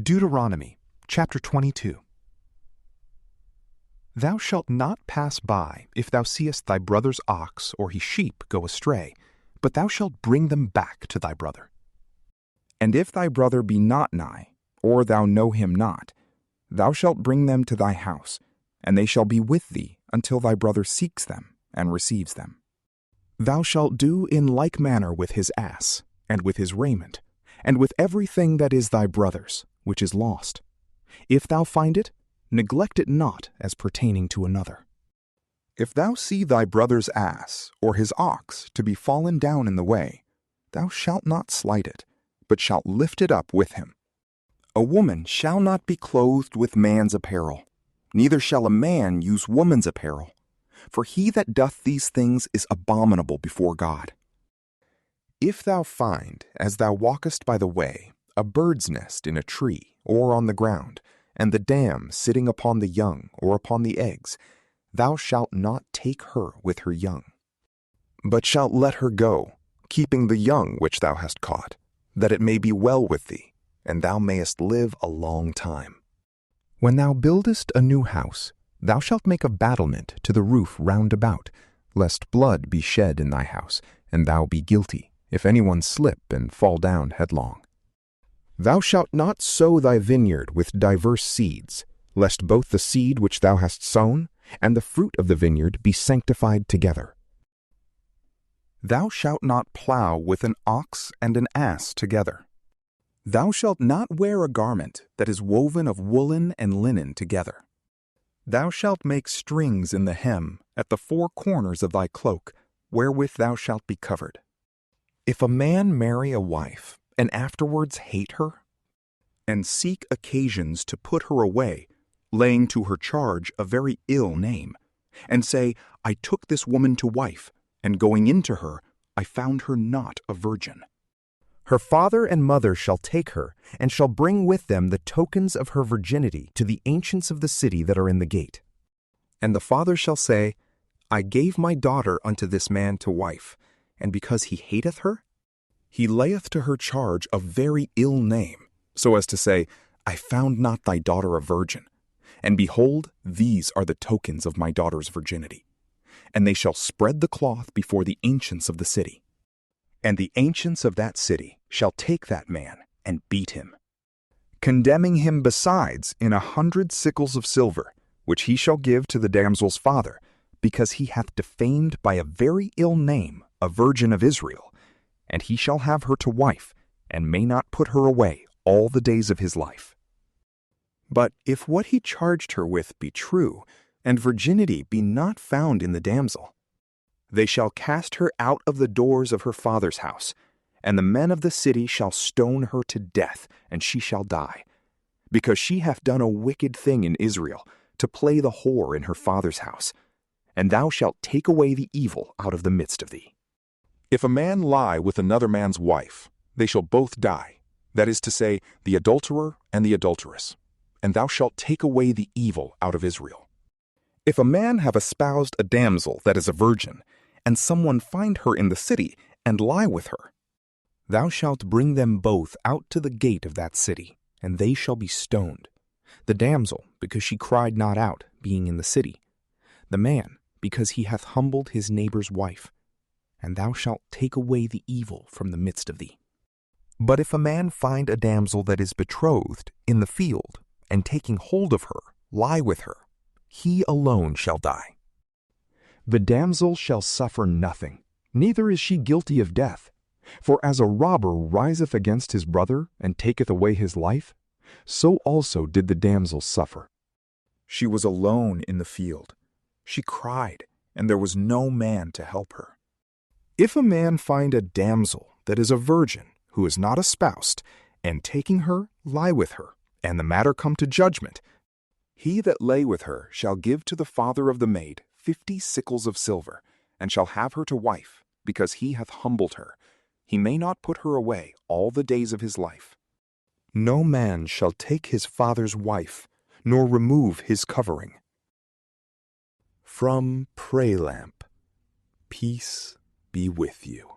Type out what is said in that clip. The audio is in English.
Deuteronomy chapter 22. Thou shalt not pass by if thou seest thy brother's ox or his sheep go astray, but thou shalt bring them back to thy brother. And if thy brother be not nigh, or thou know him not, thou shalt bring them to thy house, and they shall be with thee until thy brother seeks them and receives them. Thou shalt do in like manner with his ass, and with his raiment, and with everything that is thy brother's, which is lost. If thou find it, neglect it not as pertaining to another. If thou see thy brother's ass or his ox to be fallen down in the way, thou shalt not slight it, but shalt lift it up with him. A woman shall not be clothed with man's apparel, neither shall a man use woman's apparel, for he that doth these things is abominable before God. If thou find, as thou walkest by the way, a bird's nest in a tree or on the ground, and the dam sitting upon the young or upon the eggs, thou shalt not take her with her young, but shalt let her go, keeping the young which thou hast caught, that it may be well with thee, and thou mayest live a long time. When thou buildest a new house, thou shalt make a battlement to the roof round about, lest blood be shed in thy house, and thou be guilty, if any one slip and fall down headlong. Thou shalt not sow thy vineyard with diverse seeds, lest both the seed which thou hast sown and the fruit of the vineyard be sanctified together. Thou shalt not plow with an ox and an ass together. Thou shalt not wear a garment that is woven of woolen and linen together. Thou shalt make strings in the hem at the four corners of thy cloak, wherewith thou shalt be covered. If a man marry a wife, and afterwards hate her, and seek occasions to put her away, laying to her charge a very ill name, and say, I took this woman to wife, and going into her, I found her not a virgin. her father and mother shall take her, and shall bring with them the tokens of her virginity to the ancients of the city that are in the gate. And the father shall say, I gave my daughter unto this man to wife, and because he hateth her, he layeth to her charge a very ill name, so as to say, I found not thy daughter a virgin. And behold, these are the tokens of my daughter's virginity. And they shall spread the cloth before the ancients of the city. And the ancients of that city shall take that man and beat him, condemning him besides in 100 sickles of silver, which he shall give to the damsel's father, because he hath defamed by a very ill name a virgin of Israel, and he shall have her to wife, and may not put her away all the days of his life. But if what he charged her with be true, and virginity be not found in the damsel, they shall cast her out of the doors of her father's house, and the men of the city shall stone her to death, and she shall die, because she hath done a wicked thing in Israel, to play the whore in her father's house, and thou shalt take away the evil out of the midst of thee. If a man lie with another man's wife, they shall both die, that is to say, the adulterer and the adulteress, and thou shalt take away the evil out of Israel. If a man have espoused a damsel that is a virgin, and someone find her in the city, and lie with her, thou shalt bring them both out to the gate of that city, and they shall be stoned, the damsel, because she cried not out, being in the city, the man, because he hath humbled his neighbor's wife, and thou shalt take away the evil from the midst of thee. But if a man find a damsel that is betrothed in the field, and taking hold of her, lie with her, he alone shall die. The damsel shall suffer nothing, neither is she guilty of death. For as a robber riseth against his brother, and taketh away his life, so also did the damsel suffer. She was alone in the field. She cried, and there was no man to help her. If a man find a damsel that is a virgin, who is not espoused, and taking her, lie with her, and the matter come to judgment, he that lay with her shall give to the father of the maid 50 sickles of silver, and shall have her to wife, because he hath humbled her. He may not put her away all the days of his life. No man shall take his father's wife, nor remove his covering. From PrayLamp, peace be with you.